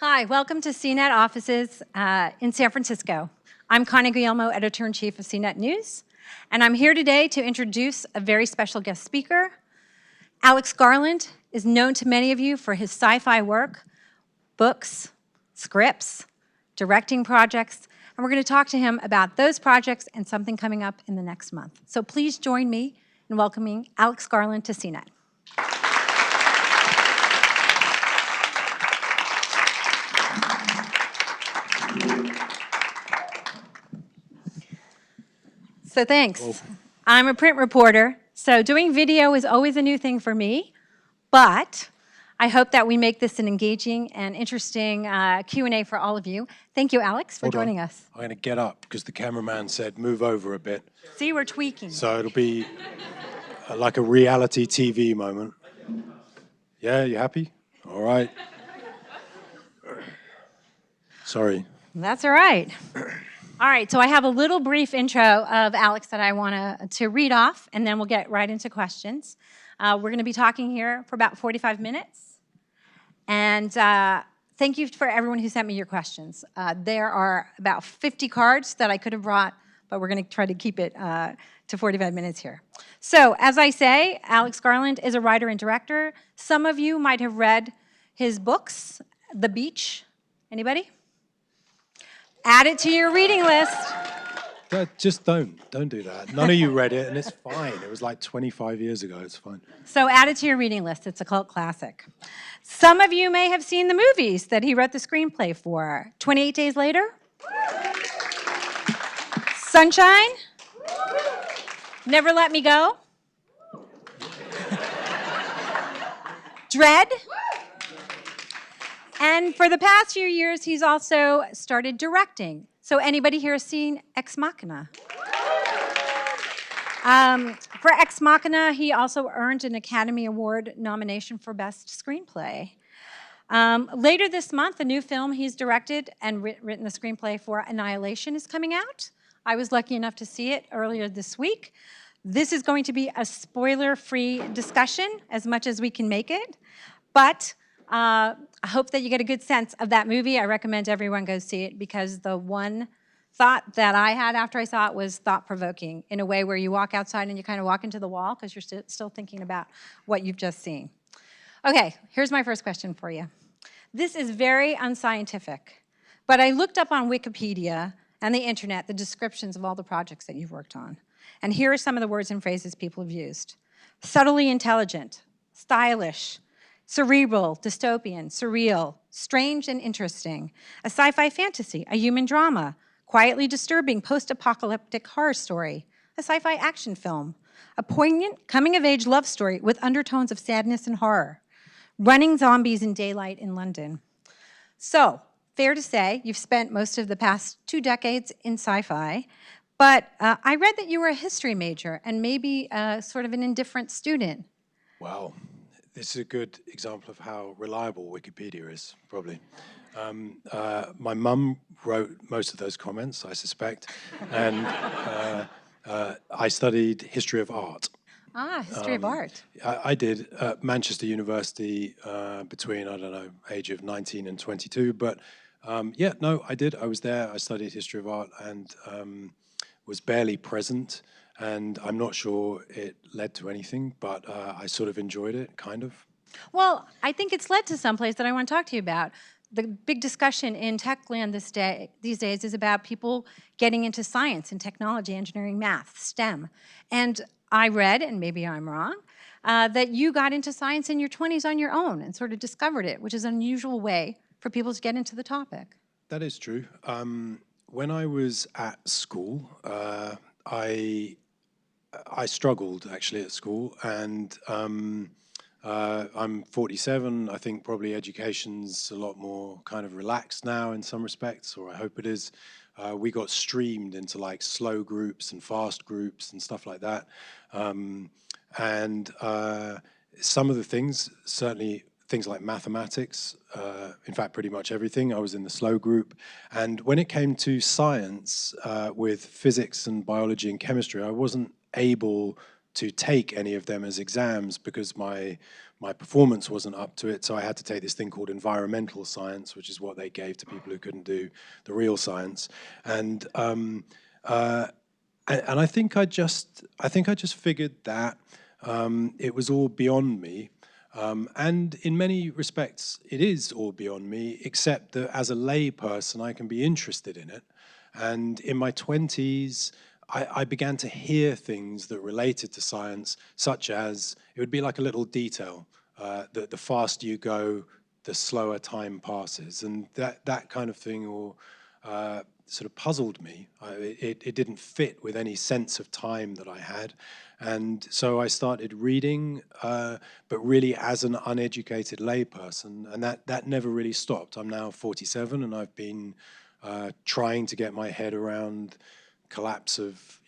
Hi, welcome to CNET offices in San Francisco. I'm Connie Guglielmo, Editor-in-Chief of CNET News, and I'm here today to introduce a very special guest speaker. Alex Garland is known to many of you for his sci-fi work, books, scripts, directing projects, and we're going to talk to him about those projects and something coming up in the next month. So please join me in welcoming Alex Garland to CNET. So thanks. Cool. I'm a print reporter, so doing video is always a new thing for me, but I hope that we make this an engaging and interesting Q&A for all of you. Thank you, Alex, for joining us. I'm going to get up because the cameraman said move over a bit. See, we're tweaking. So it'll be like a reality TV moment. Yeah, you happy? All right. Sorry. That's all right. All right, so I have a little brief intro of Alex that I want to read off, and then we'll get right into questions. We're going to be talking here for about 45 minutes. And thank you for everyone who sent me your questions. There are about 50 cards that I could have brought, but we're going to try to keep it to 45 minutes here. So, as I say, Alex Garland is a writer and director. Some of you might have read his books, The Beach. Anybody? Add it to your reading list. Just don't do that. None of you read it, and it's fine. It was like 25 years ago. It's fine. So add it to your reading list. It's a cult classic. Some of you may have seen the movies that he wrote the screenplay for. 28 Days Later? Sunshine? Never Let Me Go? Dread? And for the past few years, he's also started directing. So anybody here seen Ex Machina? For Ex Machina, he also earned an Academy Award nomination for Best Screenplay. Later this month, a new film he's directed and written the screenplay for, Annihilation, is coming out. I was lucky enough to see it earlier this week. This is going to be a spoiler-free discussion, as much as we can make it. But I hope that you get a good sense of that movie. I recommend everyone go see it because the one thought that I had after I saw it was thought-provoking in a way where you walk outside and you kind of walk into the wall because you're still thinking about what you've just seen. Okay, here's my first question for you. This is very unscientific, but I looked up on Wikipedia and the internet the descriptions of all the projects that you've worked on. And here are some of the words and phrases people have used. Subtly intelligent, stylish, cerebral, dystopian, surreal, strange and interesting, a sci-fi fantasy, a human drama, quietly disturbing post-apocalyptic horror story, a sci-fi action film, a poignant coming-of-age love story with undertones of sadness and horror, running zombies in daylight in London. So, fair to say, you've spent most of the past 2 decades in sci-fi, but I read that you were a history major and maybe sort of an indifferent student. Wow. This is a good example of how reliable Wikipedia is, probably. My mum wrote most of those comments, I suspect, and I studied history of art. Ah, history of art. I did at Manchester University between, I don't know, age of 19 and 22, but yeah, no, I did. I was there, I studied history of art and was barely present. And I'm not sure it led to anything, but I sort of enjoyed it, kind of. Well, I think it's led to someplace that I want to talk to you about. The big discussion in tech land these days is about people getting into science and technology, engineering, math, STEM. And I read, and maybe I'm wrong, that you got into science in your 20s on your own and sort of discovered it, which is an unusual way for people to get into the topic. That is true. When I was at school, I struggled actually at school, and I'm 47. I think probably education's a lot more kind of relaxed now in some respects, or I hope it is. We got streamed into like slow groups and fast groups and stuff like that. And some of the things, certainly things like mathematics, in fact, pretty much everything, I was in the slow group. And when it came to science with physics and biology and chemistry, I wasn't able to take any of them as exams because my performance wasn't up to it. So I had to take this thing called environmental science, which is what they gave to people who couldn't do the real science. And I think I just figured that it was all beyond me. And in many respects, it is all beyond me, except that as a lay person, I can be interested in it. And in my 20s, I began to hear things that related to science, such as it would be like a little detail. The faster you go, the slower time passes. And that kind of thing sort of puzzled me. It didn't fit with any sense of time that I had. And so I started reading, but really as an uneducated layperson, and that never really stopped. I'm now 47, and I've been trying to get my head around collapse of,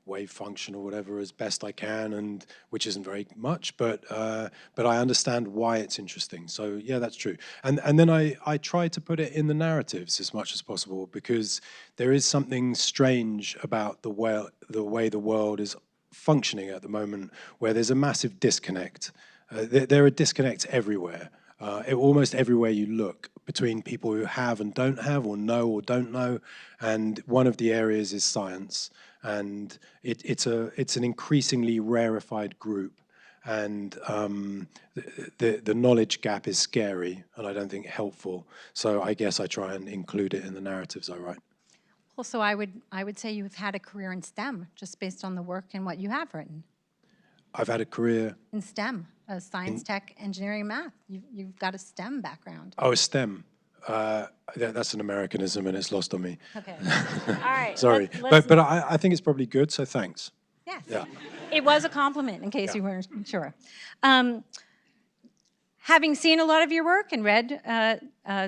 wave function or whatever as best I can, and which isn't very much, but I understand why it's interesting. So yeah, that's true. And then I try to put it in the narratives as much as possible, because there is something strange about the way the world is functioning at the moment, where there's a massive disconnect. There are disconnects everywhere. Almost everywhere you look, between people who have and don't have, or know or don't know, and one of the areas is science, and it's an increasingly rarefied group, and the knowledge gap is scary, and I don't think helpful. So I guess I try and include it in the narratives I write. Well, so I would say you've had a career in STEM just based on the work and what you have written. I've had a career in STEM, science, tech, engineering, math. You've got a STEM background. Oh, STEM. That's an Americanism, and it's lost on me. Okay. All right. Sorry, but I think it's probably good. So thanks. Yes. Yeah. It was a compliment, in case you weren't sure. Having seen a lot of your work and read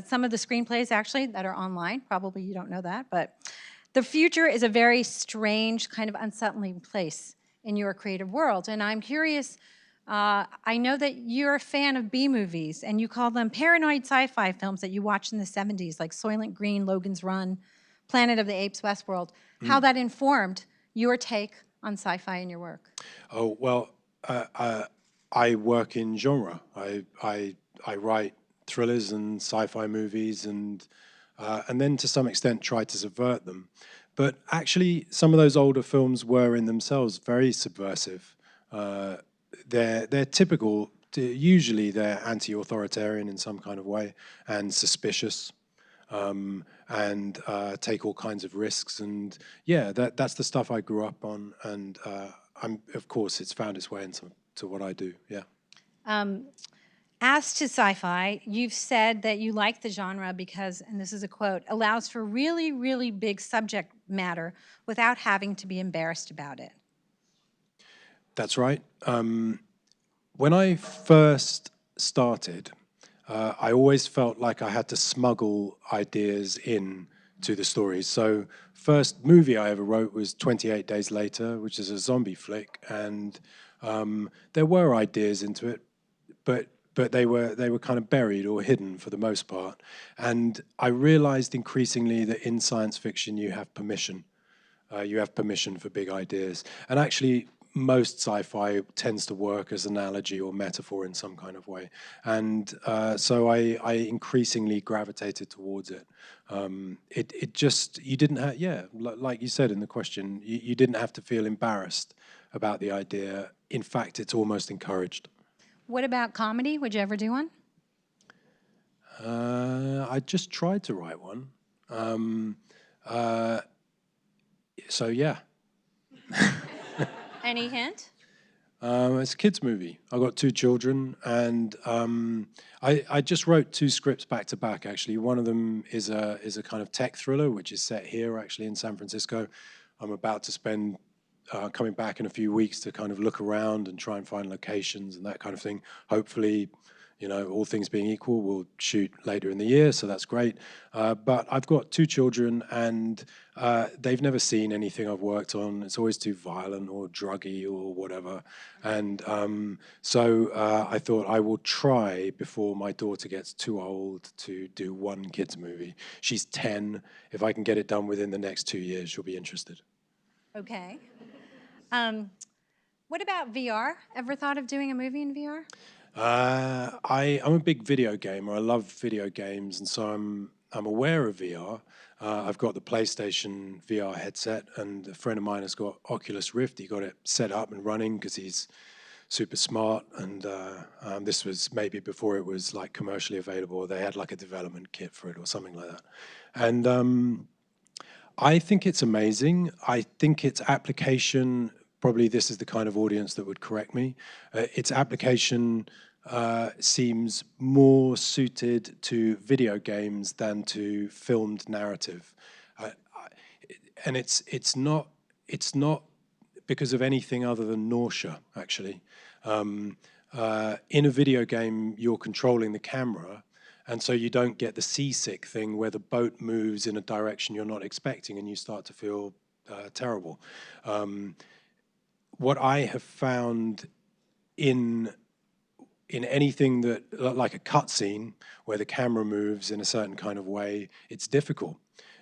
some of the screenplays, actually, that are online, probably you don't know that, but the future is a very strange, kind of unsettling place in your creative world. And I'm curious, I know that you're a fan of B-movies, and you call them paranoid sci-fi films that you watched in the 70s, like Soylent Green, Logan's Run, Planet of the Apes, Westworld. How that informed your take on sci-fi in your work? Oh, well, I work in genre. I write thrillers and sci-fi movies, and then to some extent try to subvert them. But actually, some of those older films were in themselves very subversive. They're typical. Usually, they're anti-authoritarian in some kind of way and suspicious, and take all kinds of risks. And yeah, that's the stuff I grew up on. And of course, it's found its way into what I do. Yeah. As to sci-fi, you've said that you like the genre because, and this is a quote, allows for really, really big subject matter without having to be embarrassed about it. That's right. When I first started, I always felt like I had to smuggle ideas in to the stories. So first movie I ever wrote was 28 Days Later, which is a zombie flick, and there were ideas into it, but they were kind of buried or hidden for the most part. And I realized increasingly that in science fiction you have permission. You have permission for big ideas. And actually, most sci-fi tends to work as analogy or metaphor in some kind of way. And so I increasingly gravitated towards it. It just, you didn't have, yeah, like you said in the question, you didn't have to feel embarrassed about the idea. In fact, it's almost encouraged. What about comedy? Would you ever do one? I just tried to write one. So yeah. Any hint? It's a kids' movie. I've got 2 children, and I just wrote 2 scripts back to back. Actually, one of them is a kind of tech thriller, which is set here, actually, in San Francisco. I'm about to spend coming back in a few weeks to kind of look around and try and find locations and that kind of thing. Hopefully, all things being equal, we'll shoot later in the year, so that's great. But I've got 2 children, and they've never seen anything I've worked on. It's always too violent or druggy or whatever. And so I thought I will try before my daughter gets too old to do one kids movie. She's 10. If I can get it done within the next 2 years, she'll be interested. Okay. What about VR? Ever thought of doing a movie in VR? I'm a big video gamer. I love video games, and so I'm aware of VR. I've got the PlayStation VR headset, and a friend of mine has got Oculus Rift. He got it set up and running because he's super smart, and this was maybe before it was like commercially available. They had like a development kit for it or something like that, and I think it's amazing. I think its application, probably this is the kind of audience that would correct me, its application seems more suited to video games than to filmed narrative. And it's not because of anything other than nausea, actually. In a video game, you're controlling the camera, and so you don't get the seasick thing where the boat moves in a direction you're not expecting and you start to feel terrible. What I have found in anything that, like a cutscene where the camera moves in a certain kind of way, it's difficult.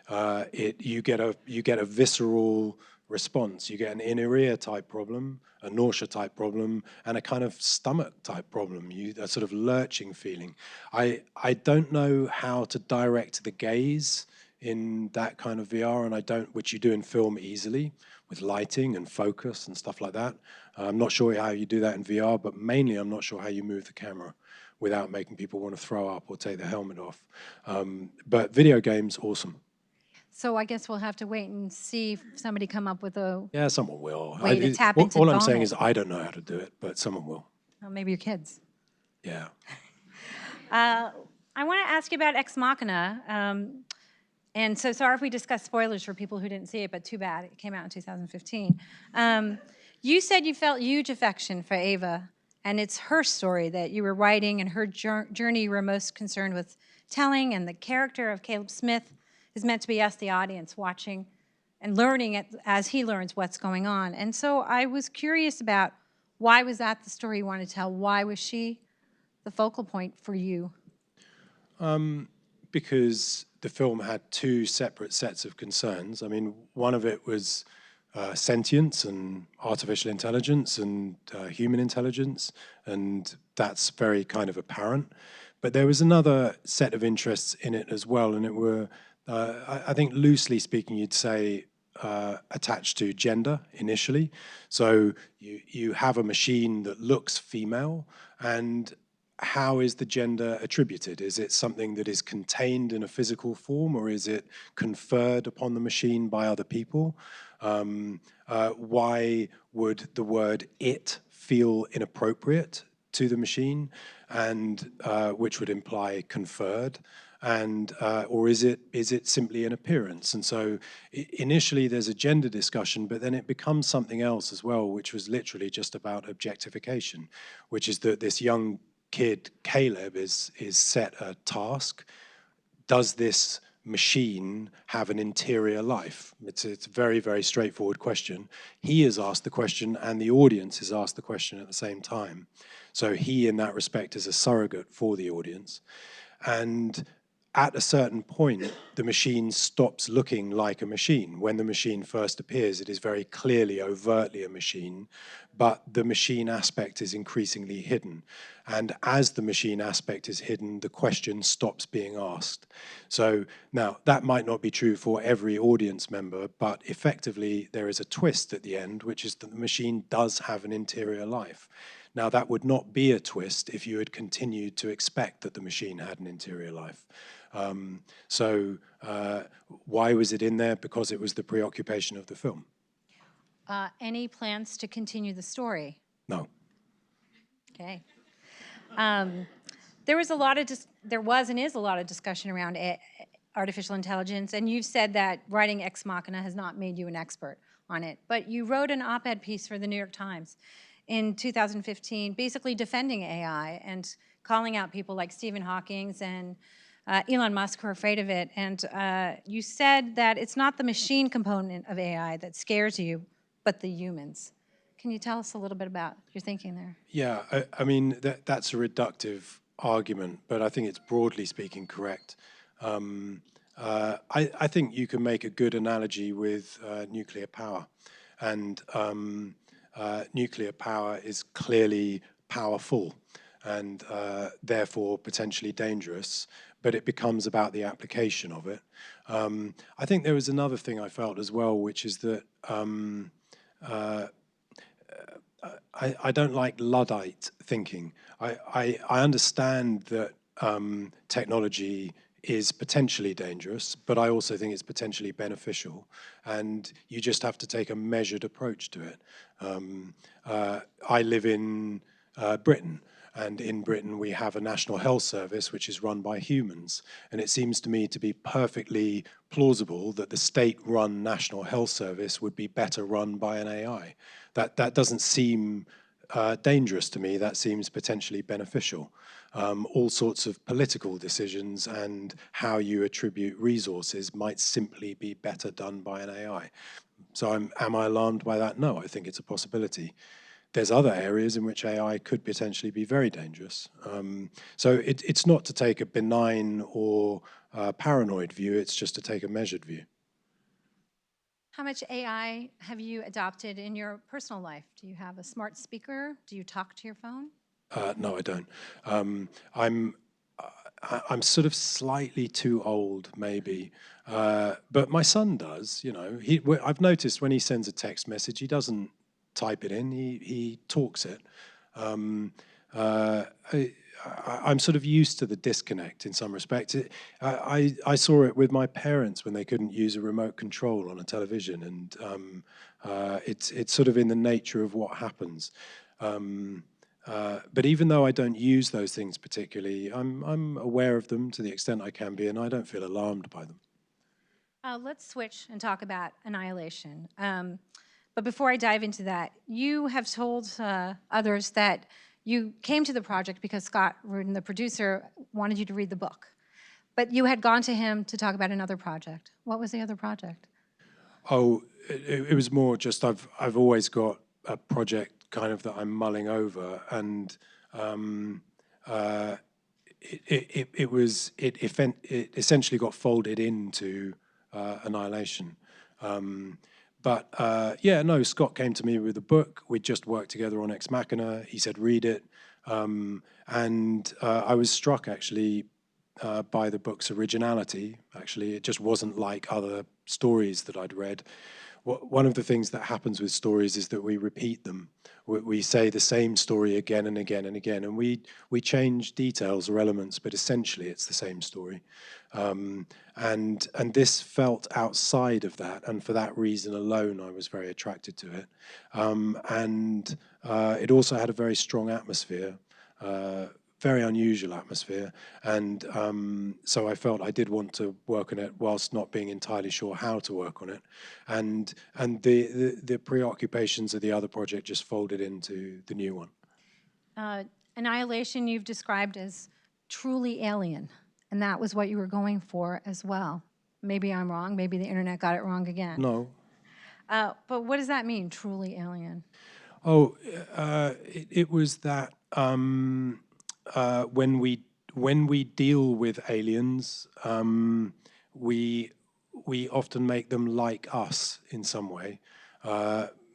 You get a visceral response. You get an inner ear type problem, a nausea type problem, and a kind of stomach type problem. A sort of lurching feeling. I don't know how to direct the gaze in that kind of VR, and which you do in film easily with lighting and focus and stuff like that. I'm not sure how you do that in VR, but mainly I'm not sure how you move the camera without making people want to throw up or take their helmet off. But video games, awesome. So I guess we'll have to wait and see if somebody come up with a Yeah, someone will. way to tap into All I'm saying is vomit. I don't know how to do it, but someone will. Well, maybe your kids. Yeah. I want to ask you about Ex Machina. And so sorry if we discuss spoilers for people who didn't see it, but too bad. It came out in 2015. You said you felt huge affection for Ava, and it's her story that you were writing and her journey you were most concerned with telling, and the character of Caleb Smith is meant to be us, the audience, watching and learning it as he learns what's going on. And so I was curious about, why was that the story you wanted to tell? Why was she the focal point for you? Because the film had two separate sets of concerns. I mean, one of it was sentience and artificial intelligence and human intelligence, and that's very kind of apparent. But there was another set of interests in it as well, and it were, I think loosely speaking, you'd say attached to gender initially. So you have a machine that looks female, and how is the gender attributed? Is it something that is contained in a physical form, or is it conferred upon the machine by other people? Why would the word "it" feel inappropriate to the machine, and which would imply conferred? And or is it simply an appearance? And so initially there's a gender discussion, but then it becomes something else as well, which was literally just about objectification, which is that this young kid, Caleb, is set a task. Does this machine have an interior life? It's a very, very straightforward question. He is asked the question, and the audience is asked the question at the same time. So he, in that respect, is a surrogate for the audience. And at a certain point, the machine stops looking like a machine. When the machine first appears, it is very clearly, overtly a machine, but the machine aspect is increasingly hidden. And as the machine aspect is hidden, the question stops being asked. So now, that might not be true for every audience member, but effectively there is a twist at the end, which is that the machine does have an interior life. Now, that would not be a twist if you had continued to expect that the machine had an interior life. Why was it in there? Because it was the preoccupation of the film. Any plans to continue the story? No. Okay. There was and is a lot of discussion around artificial intelligence, and you've said that writing Ex Machina has not made you an expert on it, but you wrote an op-ed piece for the New York Times in 2015, basically defending AI and calling out people like Stephen Hawking and Elon Musk who are afraid of it. And you said that it's not the machine component of AI that scares you, but the humans. Can you tell us a little bit about your thinking there? Yeah, I mean, that's a reductive argument, but I think it's broadly speaking correct. I think you can make a good analogy with nuclear power. And nuclear power is clearly powerful and therefore potentially dangerous, but it becomes about the application of it. I think there was another thing I felt as well, which is that I don't like Luddite thinking. I understand that technology is potentially dangerous, but I also think it's potentially beneficial, and you just have to take a measured approach to it. I live in Britain, and in Britain we have a National Health Service which is run by humans, and it seems to me to be perfectly plausible that the state-run National Health Service would be better run by an AI. That doesn't seem dangerous to me. That seems potentially beneficial. All sorts of political decisions and how you attribute resources might simply be better done by an AI. So am I alarmed by that? No, I think it's a possibility. There's other areas in which AI could potentially be very dangerous. So it's not to take a benign or paranoid view, it's just to take a measured view. How much AI have you adopted in your personal life? Do you have a smart speaker? Do you talk to your phone? No, I don't. I'm sort of slightly too old, maybe, but my son does. You know, I've noticed when he sends a text message, he doesn't type it in; he talks it. I'm sort of used to the disconnect in some respects. I saw it with my parents when they couldn't use a remote control on a television, and it's sort of in the nature of what happens. But even though I don't use those things particularly, I'm aware of them to the extent I can be, and I don't feel alarmed by them. Let's switch and talk about Annihilation. But before I dive into that, you have told others that you came to the project because Scott Rudin, the producer, wanted you to read the book. But you had gone to him to talk about another project. What was the other project? Oh, it was more just I've always got a project kind of that I'm mulling over, and it essentially got folded into Annihilation. Yeah, no, Scott came to me with a book. We'd just worked together on Ex Machina. He said, read it. And I was struck, actually, by the book's originality. Actually, it just wasn't like other stories that I'd read. One of the things that happens with stories is that we repeat them. We say the same story again and again and again, and we change details or elements, but essentially it's the same story. And this felt outside of that, and for that reason alone, I was very attracted to it. It also had a very strong atmosphere, very unusual atmosphere, and so I felt I did want to work on it whilst not being entirely sure how to work on it, and the preoccupations of the other project just folded into the new one. Annihilation you've described as truly alien, and that was what you were going for as well. Maybe I'm wrong, maybe the internet got it wrong again. No. But what does that mean, truly alien? Oh, it was that when we deal with aliens, we often make them like us in some way.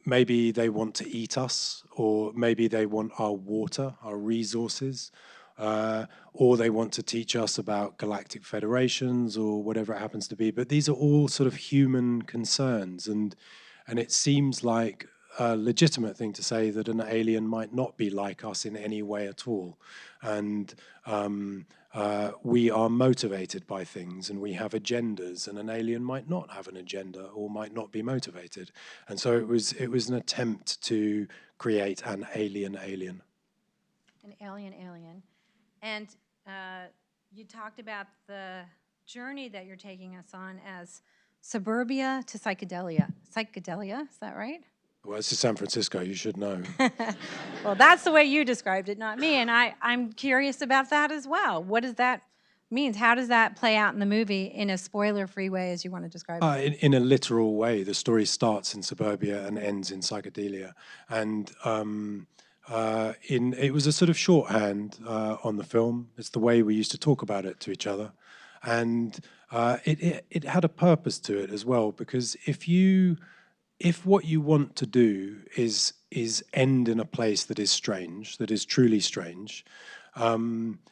Maybe they want to eat us, or maybe they want our water, our resources, or they want to teach us about galactic federations or whatever it happens to be. But these are all sort of human concerns, and it seems like a legitimate thing to say that an alien might not be like us in any way at all. And we are motivated by things, and we have agendas, and an alien might not have an agenda or might not be motivated. And so it was an attempt to create an alien. An alien. And you talked about the journey that you're taking us on as suburbia to psychedelia. Psychedelia, is that right? Well, this is San Francisco, you should know. Well, that's the way you described it, not me, and I'm curious about that as well. What does that mean? How does that play out in the movie in a spoiler-free way, as you want to describe it? In a literal way, the story starts in suburbia and ends in psychedelia. And it was a sort of shorthand on the film. It's the way we used to talk about it to each other. And it had a purpose to it as well, because if what you want to do is end in a place that is strange, that is truly strange, the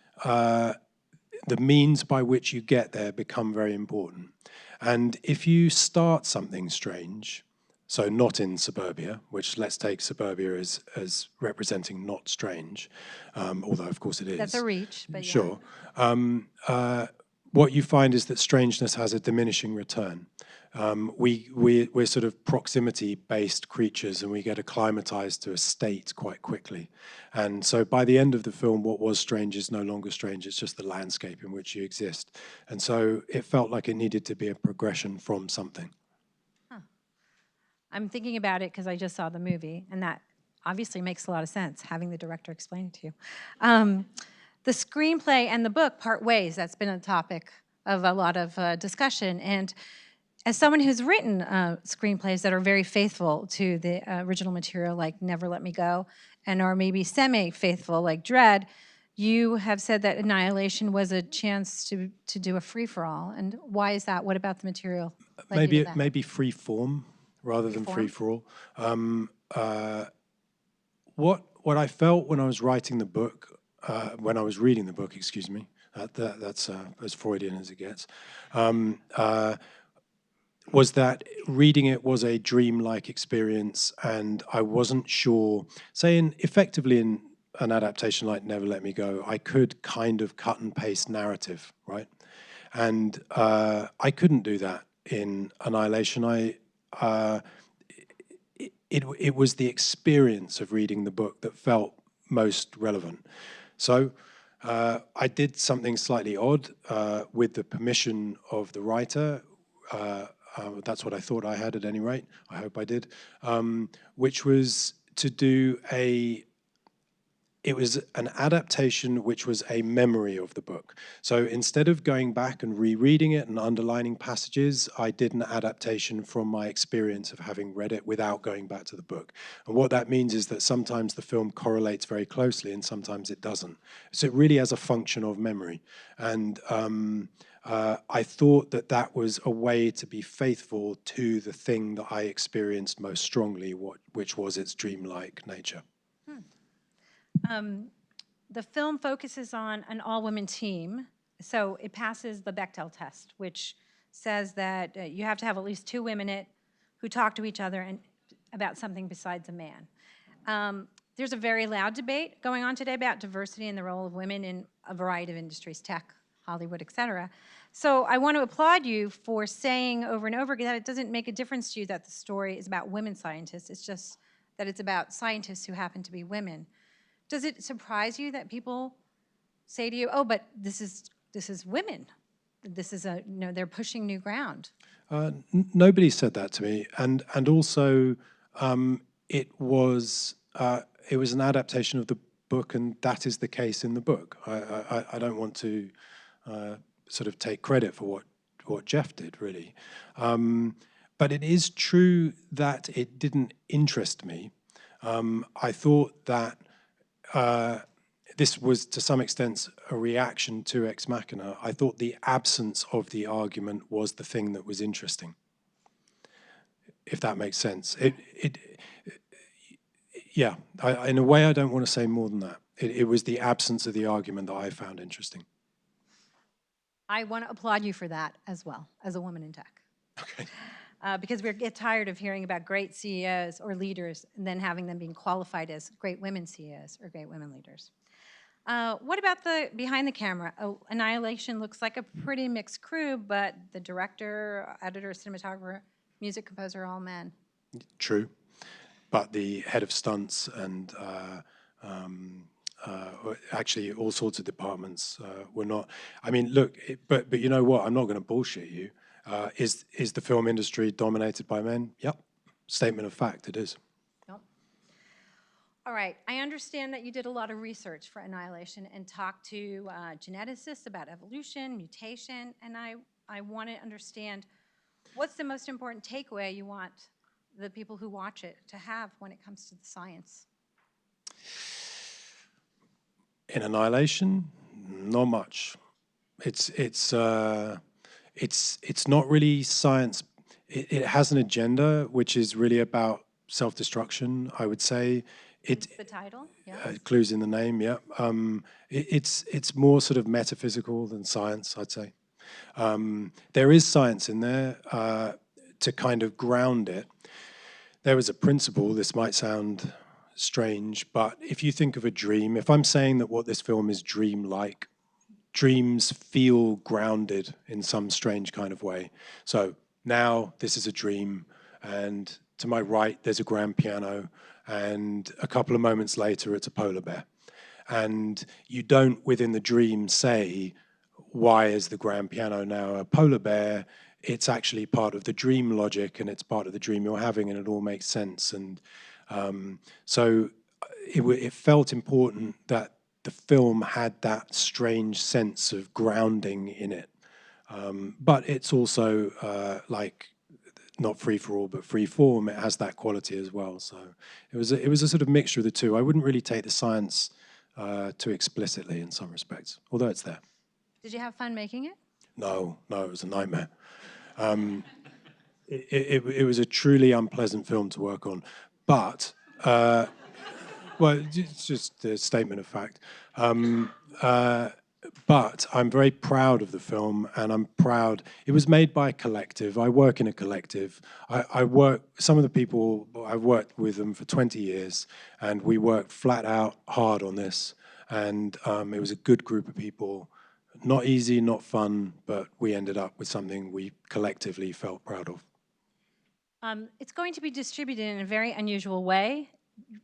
means by which you get there become very important. And if you start something strange, so not in suburbia, which let's take suburbia as representing not strange, although of course it is. That's a reach, but yeah. Sure. What you find is that strangeness has a diminishing return. We're sort of proximity-based creatures, and we get acclimatized to a state quite quickly. And so by the end of the film, what was strange is no longer strange. It's just the landscape in which you exist. And so it felt like it needed to be a progression from something. Huh. I'm thinking about it because I just saw the movie, and that obviously makes a lot of sense, having the director explain it to you. The screenplay and the book part ways. That's been a topic of a lot of discussion. And as someone who's written screenplays that are very faithful to the original material, like Never Let Me Go, and or maybe semi-faithful, like Dread, you have said that Annihilation was a chance to do a free-for-all. And why is that? What about the material? Maybe free form rather than free for all. What I felt when I was writing the book, when I was reading the book, excuse me, that's as Freudian as it gets, was that reading it was a dreamlike experience, and I wasn't sure, effectively in an adaptation like Never Let Me Go, I could kind of cut and paste narrative, right? And I couldn't do that in Annihilation. It was the experience of reading the book that felt most relevant. So I did something slightly odd with the permission of the writer. That's what I thought I had at any rate. I hope I did. Which was to do it was an adaptation which was a memory of the book. So instead of going back and rereading it and underlining passages, I did an adaptation from my experience of having read it without going back to the book. And what that means is that sometimes the film correlates very closely and sometimes it doesn't. So it really has a function of memory. And I thought that that was a way to be faithful to the thing that I experienced most strongly, which was its dreamlike nature. The film focuses on an all-women team, so it passes the Bechdel test, which says that you have to have at least 2 women in it who talk to each other and about something besides a man. There's a very loud debate going on today about diversity and the role of women in a variety of industries, tech, Hollywood, et cetera. So I want to applaud you for saying over and over again that it doesn't make a difference to you that the story is about women scientists. It's just that it's about scientists who happen to be women. Does it surprise you that people say to you, "Oh, but this is women. This is they're pushing new ground"? Nobody said that to me, and also it was an adaptation of the book, and that is the case in the book. I don't want to sort of take credit for what Jeff did, really, but it is true that it didn't interest me. I thought that. This was, to some extent, a reaction to Ex Machina. I thought the absence of the argument was the thing that was interesting, if that makes sense. Yeah, in a way, I don't want to say more than that. It was the absence of the argument that I found interesting. I want to applaud you for that as well, as a woman in tech. Okay. Because we get tired of hearing about great CEOs or leaders and then having them being qualified as great women CEOs or great women leaders. What about the behind the camera? Annihilation looks like a pretty mixed crew, but the director, editor, cinematographer, music composer, all men. True, but the head of stunts and actually all sorts of departments were not. I mean, look, but you know what? I'm not going to bullshit you. Is the film industry dominated by men? Yep. Statement of fact, it is. Yep. All right. I understand that you did a lot of research for Annihilation and talked to geneticists about evolution, mutation, and I want to understand what's the most important takeaway you want the people who watch it to have when it comes to the science? In Annihilation, not much. It's not really science. It has an agenda which is really about self-destruction, I would say. It's the title, yeah. Clues in the name, yeah. It's more sort of metaphysical than science, I'd say. There is science in there to kind of ground it. There is a principle, this might sound strange, but if you think of a dream, if I'm saying that what this film is dream-like, dreams feel grounded in some strange kind of way. So now this is a dream, and to my right there's a grand piano, and a couple of moments later it's a polar bear. And you don't within the dream say, why is the grand piano now a polar bear? It's actually part of the dream logic, and it's part of the dream you're having, and it all makes sense. And so it felt important that the film had that strange sense of grounding in it. But it's also like not free for all, but free form. It has that quality as well. So it was a sort of mixture of the two. I wouldn't really take the science too explicitly in some respects, although it's there. Did you have fun making it? No, it was a nightmare. It was a truly unpleasant film to work on, but well, it's just a statement of fact. But I'm very proud of the film, and I'm proud. It was made by a collective. I work in a collective. Some of the people, I've worked with them for 20 years, and we worked flat out hard on this. And it was a good group of people. Not easy, not fun, but we ended up with something we collectively felt proud of. It's going to be distributed in a very unusual way.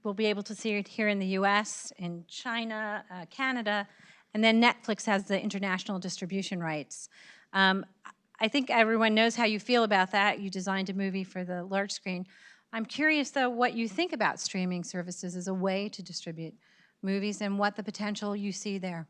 We'll be able to see it here in the US, in China, Canada, and then Netflix has the international distribution rights. I think everyone knows how you feel about that. You designed a movie for the large screen. I'm curious, though, what you think about streaming services as a way to distribute movies and what the potential you see there.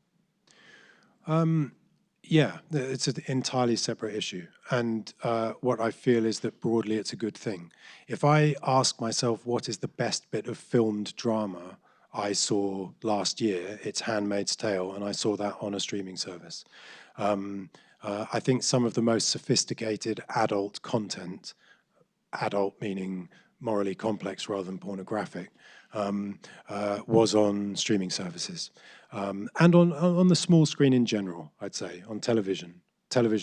Yeah, it's an entirely separate issue. And what I feel is that broadly it's a good thing. If I ask myself what is the best bit of filmed drama I saw last year, it's Handmaid's Tale, and I saw that on a streaming service. I think some of the most sophisticated adult content, adult meaning morally complex rather than pornographic, was on streaming services. And on the small screen in general, I'd say, on television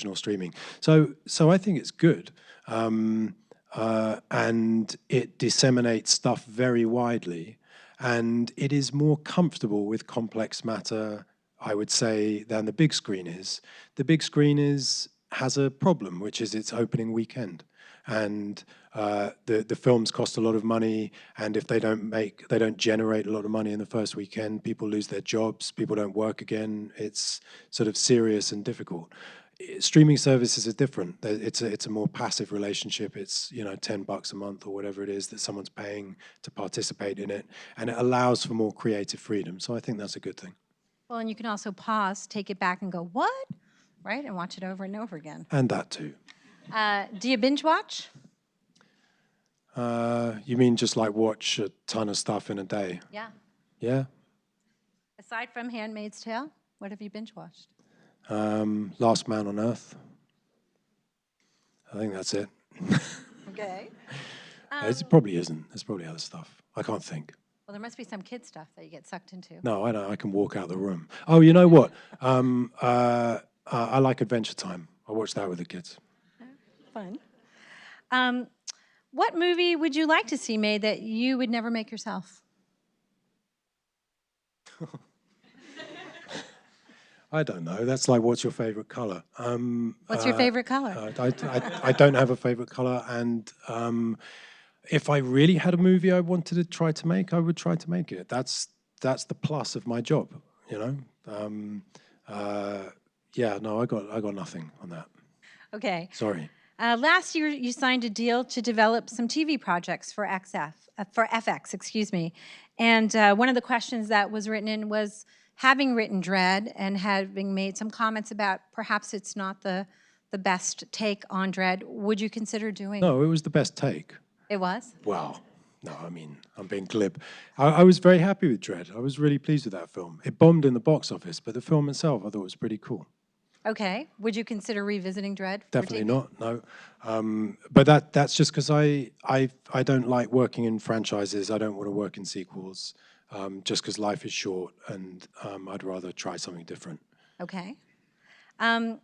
or streaming. So I think it's good. And it disseminates stuff very widely. And it is more comfortable with complex matter, I would say, than the big screen is. The big screen has a problem, which is its opening weekend. And the films cost a lot of money, and if they don't generate a lot of money in the first weekend, people lose their jobs, people don't work again. It's sort of serious and difficult. Streaming services are different. It's a more passive relationship. It's $10 a month or whatever it is that someone's paying to participate in it, and it allows for more creative freedom. So I think that's a good thing. Well, and you can also pause, take it back, and go, what? Right, and watch it over and over again. And that too. Do you binge watch? You mean just like watch a ton of stuff in a day? Yeah. Yeah. Aside from Handmaid's Tale, what have you binge watched? Last Man on Earth. I think that's it. Okay. It probably isn't. There's probably other stuff. I can't think. Well, there must be some kid stuff that you get sucked into. No, I don't. I can walk out the room. Oh, you know what? I like Adventure Time. I watch that with the kids. Fun. What movie would you like to see made that you would never make yourself? I don't know. That's like, what's your favorite color? What's your favorite color? I don't have a favorite color, and if I really had a movie I wanted to try to make, I would try to make it. That's the plus of my job, Yeah, no, I got nothing on that. Okay. Sorry. Last year, you signed a deal to develop some TV projects for FX, excuse me. And one of the questions that was written in was, having written Dread and having made some comments about perhaps it's not the best take on Dread, would you consider doing it? No, it was the best take. It was? Well, no, I mean, I'm being glib. I was very happy with Dread. I was really pleased with that film. It bombed in the box office, but the film itself I thought was pretty cool. Okay. Would you consider revisiting Dread for Definitely TV? not, no. But that's just because I don't like working in franchises. I don't want to work in sequels, just because life is short, and I'd rather try something different. Okay. In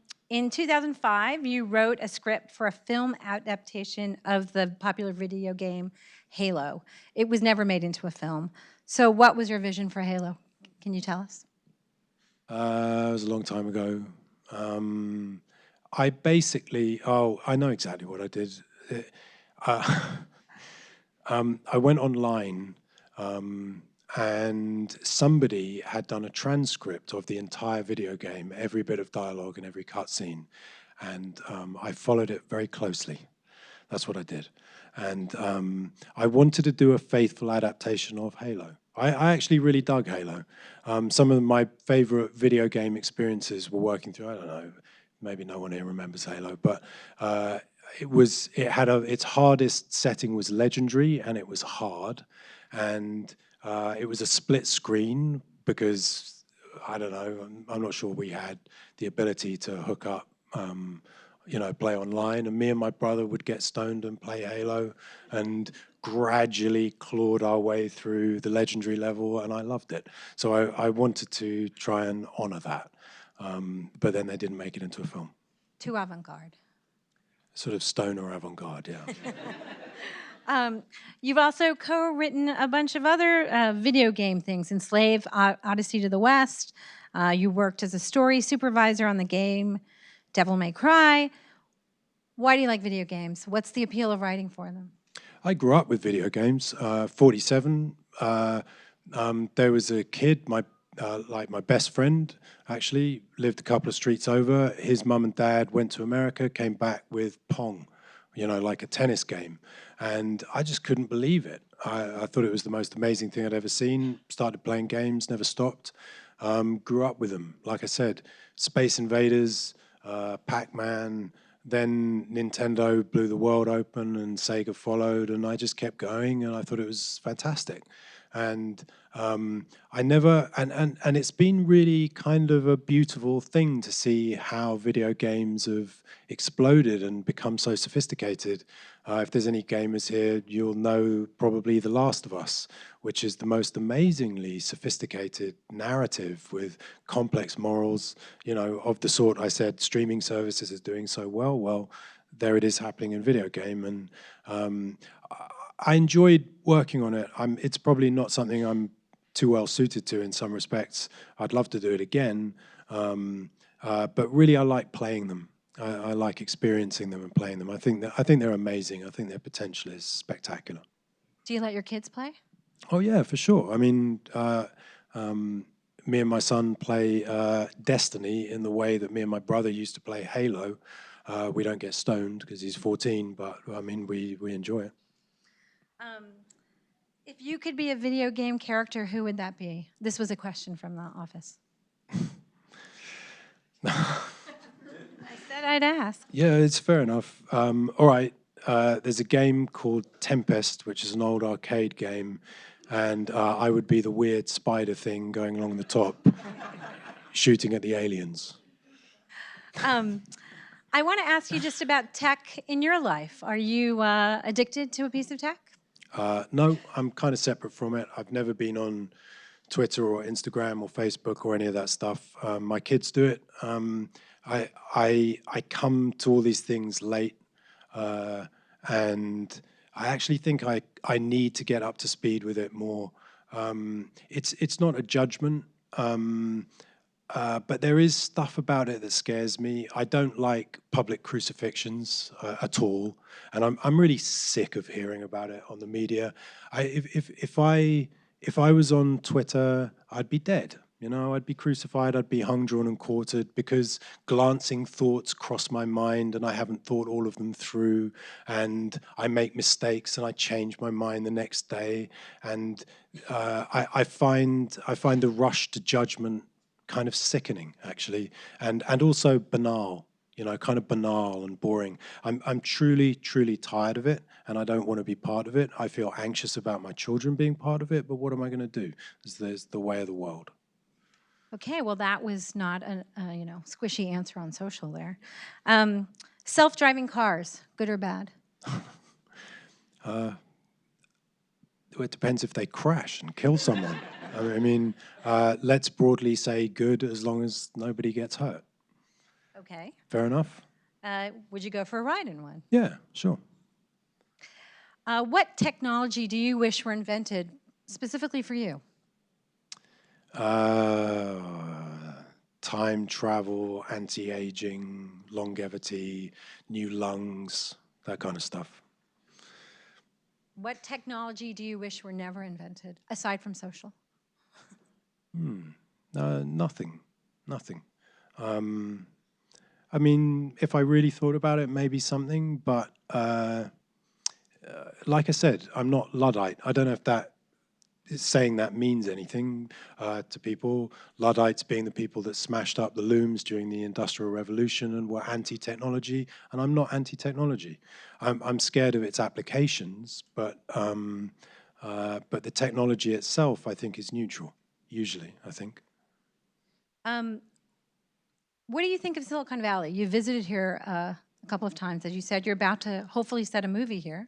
2005, you wrote a script for a film adaptation of the popular video game Halo. It was never made into a film. So what was your vision for Halo? Can you tell us? It was a long time ago. I know exactly what I did. Uh, I went online, and somebody had done a transcript of the entire video game, every bit of dialogue and every cutscene, and I followed it very closely. That's what I did. And I wanted to do a faithful adaptation of Halo. I actually really dug Halo. Some of my favorite video game experiences were working through, I don't know, maybe no one here remembers Halo, but its hardest setting was legendary, and it was hard. And it was a split screen because, I don't know, I'm not sure we had the ability to hook up play online, and me and my brother would get stoned and play Halo, and gradually clawed our way through the legendary level, and I loved it. So I wanted to try and honor that, but then they didn't make it into a film. Too avant-garde. Sort of stoner avant-garde, yeah. You've also co-written a bunch of other video game things. Enslave, Odyssey to the West. You worked as a story supervisor on the game Devil May Cry. Why do you like video games? What's the appeal of writing for them? I grew up with video games. 47. There was a kid, my best friend, actually lived a couple of streets over. His mum and dad went to America, came back with Pong, like a tennis game, and I just couldn't believe it. I thought it was the most amazing thing I'd ever seen. Started playing games, never stopped. Grew up with them. Like I said, Space Invaders, Pac-Man. Then Nintendo blew the world open, and Sega followed, and I just kept going, and I thought it was fantastic. And I never, and it's been really kind of a beautiful thing to see how video games have exploded and become so sophisticated. If there's any gamers here, you'll know probably The Last of Us, which is the most amazingly sophisticated narrative with complex morals, of the sort I said streaming services is doing so well. Well, there it is happening in video game, and I enjoyed working on it. It's probably not something I'm too well suited to in some respects. I'd love to do it again, but really I like playing them. I like experiencing them and playing them. I think they're amazing. I think their potential is spectacular. Do you let your kids play? Oh yeah, for sure. I mean, me and my son play Destiny in the way that me and my brother used to play Halo. We don't get stoned because he's 14, but I mean, we enjoy it. If you could be a video game character, who would that be? This was a question from the office. I said I'd ask. Yeah, it's fair enough. All right, there's a game called Tempest, which is an old arcade game, and I would be the weird spider thing going along the top, shooting at the aliens. I want to ask you just about tech in your life. Are you addicted to a piece of tech? No, I'm kind of separate from it. I've never been on Twitter or Instagram or Facebook or any of that stuff. My kids do it. I come to all these things late, and I actually think I need to get up to speed with it more. It's not a judgment, but there is stuff about it that scares me. I don't like public crucifixions at all, and I'm really sick of hearing about it on the media. If I was on Twitter, I'd be dead. I'd be crucified, I'd be hung, drawn, and quartered because glancing thoughts cross my mind and I haven't thought all of them through, and I make mistakes and I change my mind the next day, and I find the rush to judgment kind of sickening, actually, and also banal. Kind of banal and boring. I'm truly, truly tired of it, and I don't want to be part of it. I feel anxious about my children being part of it, but what am I going to do? There's the way of the world. Okay, well, that was not a squishy answer on social there. Self-driving cars, good or bad? It depends if they crash and kill someone. I mean, let's broadly say good as long as nobody gets hurt. Okay. Fair enough? Would you go for a ride in one? Yeah, sure. What technology do you wish were invented specifically for you? Uh, Time travel, anti-aging, longevity, new lungs, that kind of stuff. What technology do you wish were never invented, aside from social? Nothing. I mean, if I really thought about it, maybe something, but like I said, I'm not Luddite. I don't know if that saying that means anything to people. Luddites being the people that smashed up the looms during the Industrial Revolution and were anti-technology, and I'm not anti-technology. I'm scared of its applications, but the technology itself, I think, is neutral. Usually, I think. What do you think of Silicon Valley? You visited here a couple of times. As you said, you're about to hopefully set a movie here.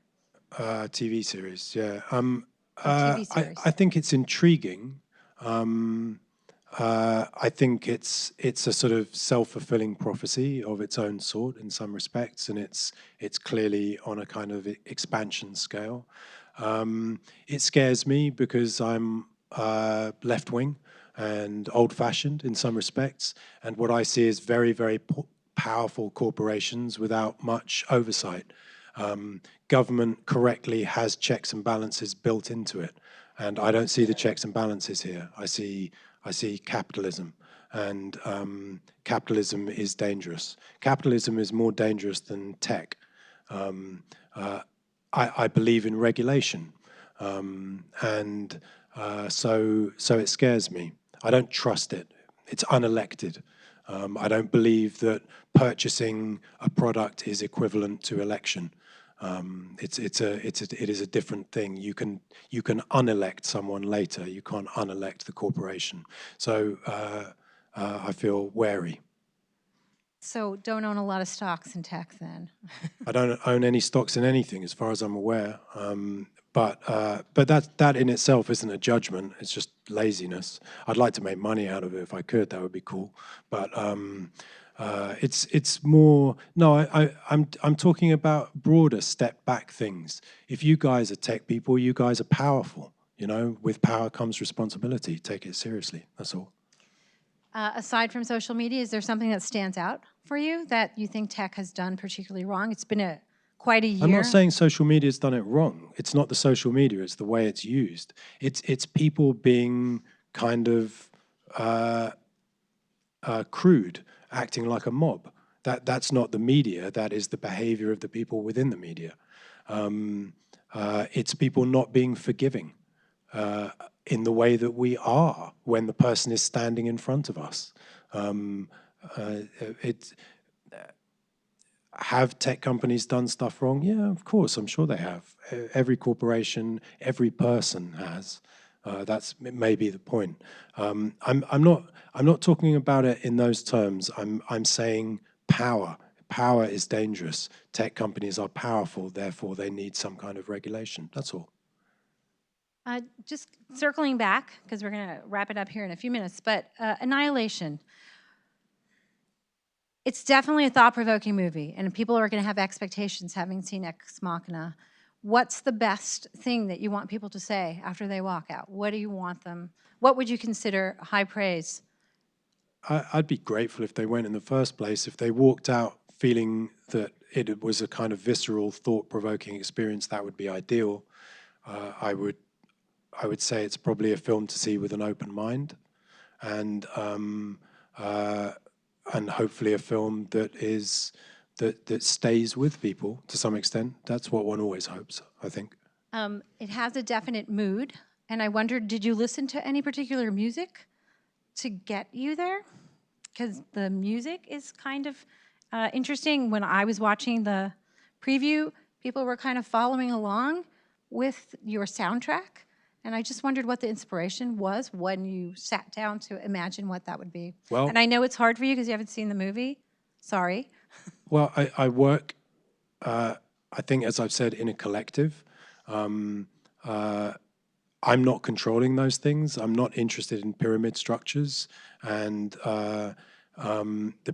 TV series, yeah. TV series. I think it's intriguing. I think it's a sort of self-fulfilling prophecy of its own sort in some respects, and it's clearly on a kind of expansion scale. It scares me because I'm left-wing and old-fashioned in some respects, and what I see is very, very powerful corporations without much oversight. Government correctly has checks and balances built into it, and I don't see the checks and balances here. I see capitalism, and capitalism is dangerous. Capitalism is more dangerous than tech. I believe in regulation, and so it scares me. I don't trust it. It's unelected. I don't believe that purchasing a product is equivalent to election. It is a different thing. You can unelect someone later. You can't unelect the corporation. So I feel wary. So don't own a lot of stocks in tech then. I don't own any stocks in anything, as far as I'm aware. But that in itself isn't a judgment. It's just laziness. I'd like to make money out of it if I could. That would be cool. But it's more. No, I'm talking about broader step back things. If you guys are tech people, you guys are powerful. You know, with power comes responsibility. Take it seriously. That's all. Aside from social media, is there something that stands out for you that you think tech has done particularly wrong? It's been quite a year. I'm not saying social media has done it wrong. It's not the social media, it's the way it's used. It's people being kind of crude, acting like a mob. That's not the media, that is the behavior of the people within the media. It's people not being forgiving in the way that we are when the person is standing in front of us. Have tech companies done stuff wrong? Yeah, of course, I'm sure they have. Every corporation, every person has. That's maybe the point. I'm not talking about it in those terms. I'm saying power. Power is dangerous. Tech companies are powerful, therefore they need some kind of regulation. That's all. Just circling back, because we're going to wrap it up here in a few minutes, but Annihilation. It's definitely a thought-provoking movie, and people are going to have expectations having seen Ex Machina. What's the best thing that you want people to say after they walk out? What do you want them? What would you consider high praise? I'd be grateful if they went in the first place. If they walked out feeling that it was a kind of visceral, thought-provoking experience, that would be ideal. I would say it's probably a film to see with an open mind, and hopefully a film that stays with people to some extent. That's what one always hopes, I think. It has a definite mood, and I wondered, did you listen to any particular music to get you there? Because the music is kind of interesting. When I was watching the preview, people were kind of following along with your soundtrack, And I just wondered what the inspiration was when you sat down to imagine what that would be. Well, and I know it's hard for you because you haven't seen the movie. Sorry. Well, I work, I think, as I've said, in a collective. I'm not controlling those things. I'm not interested in pyramid structures. And the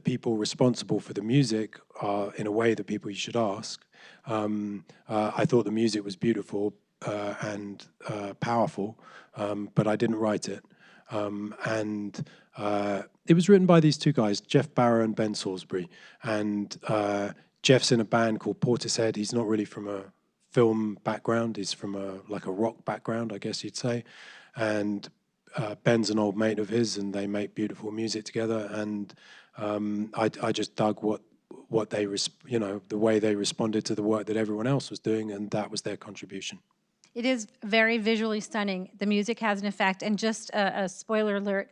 people responsible for the music are, in a way, the people you should ask. I thought the music was beautiful and powerful, but I didn't write it. And it was written by these two guys, Jeff Barrow and Ben Salisbury. And Jeff's in a band called Portishead. He's not really from a film background. He's from a rock background, I guess you'd say. And Ben's an old mate of his, and they make beautiful music together. And I just dug what they, the way they responded to the work that everyone else was doing, and that was their contribution. It is very visually stunning. The music has an effect, and just a spoiler alert,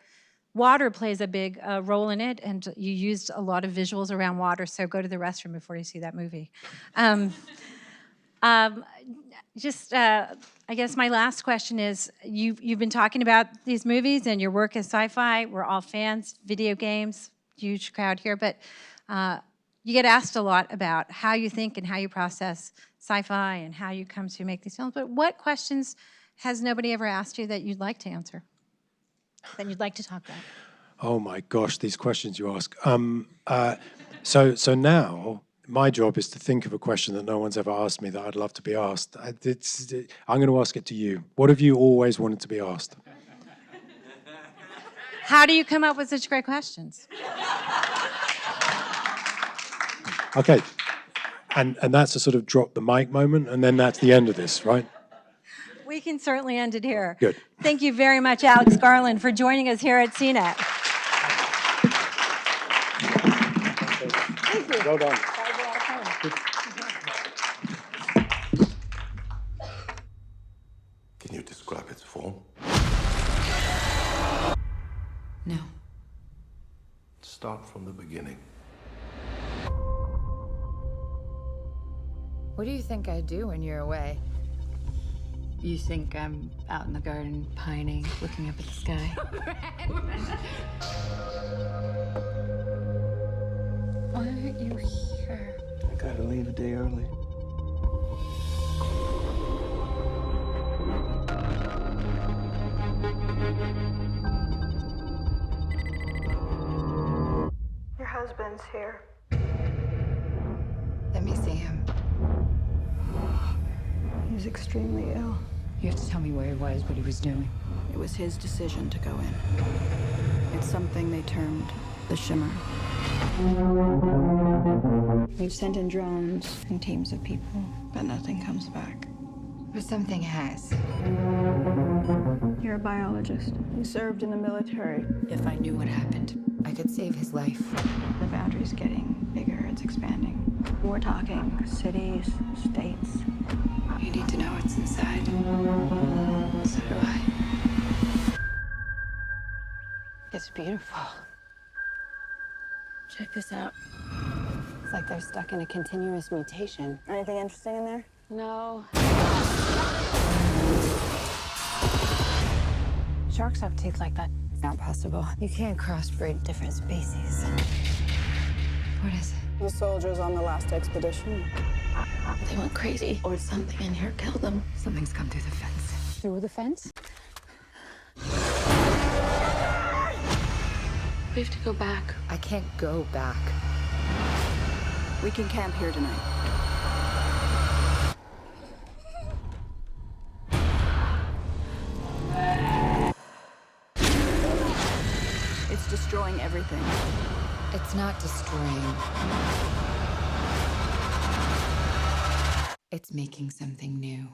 water plays a big role in it, and you used a lot of visuals around water, so go to the restroom before you see that movie. I guess my last question is, you've been talking about these movies and your work as sci-fi. We're all fans, video games, huge crowd here, but you get asked a lot about how you think and how you process sci-fi and how you come to make these films. But what questions has nobody ever asked you that you'd like to answer, that you'd like to talk about? Oh my gosh, these questions you ask. So now my job is to think of a question that no one's ever asked me that I'd love to be asked. I'm going to ask it to you. What have you always wanted to be asked? How do you come up with such great questions? Okay, and that's a sort of drop the mic moment, and then that's the end of this, right? We can certainly end it here. Good. Thank you very much, Alex Garland, for joining us here at CNET. Thank you. Well done. Can you describe its form? No. Start from the beginning. What do you think I do when you're away? You think I'm out in the garden, pining, looking up at the sky? Why aren't you here? I gotta leave a day early. Your husband's here. Let me see him. He's extremely ill. You have to tell me where he was, what he was doing. It was his decision to go in. It's something they termed the Shimmer. We've sent in drones and teams of people, but nothing comes back. But something has. You're a biologist. You served in the military. If I knew what happened, I could save his life. The boundary's getting bigger, it's expanding. We're talking cities, states. You need to know what's inside. So do I. It's beautiful. Check this out. It's like they're stuck in a continuous mutation. Anything interesting in there? No. Sharks have teeth like that. It's not possible. You can't crossbreed different species. What is it? The soldiers on the last expedition. They went crazy, or something in here killed them. Something's come through the fence. Through the fence? We have to go back. I can't go back. We can camp here tonight. It's destroying everything. It's not destroying. It's making something new.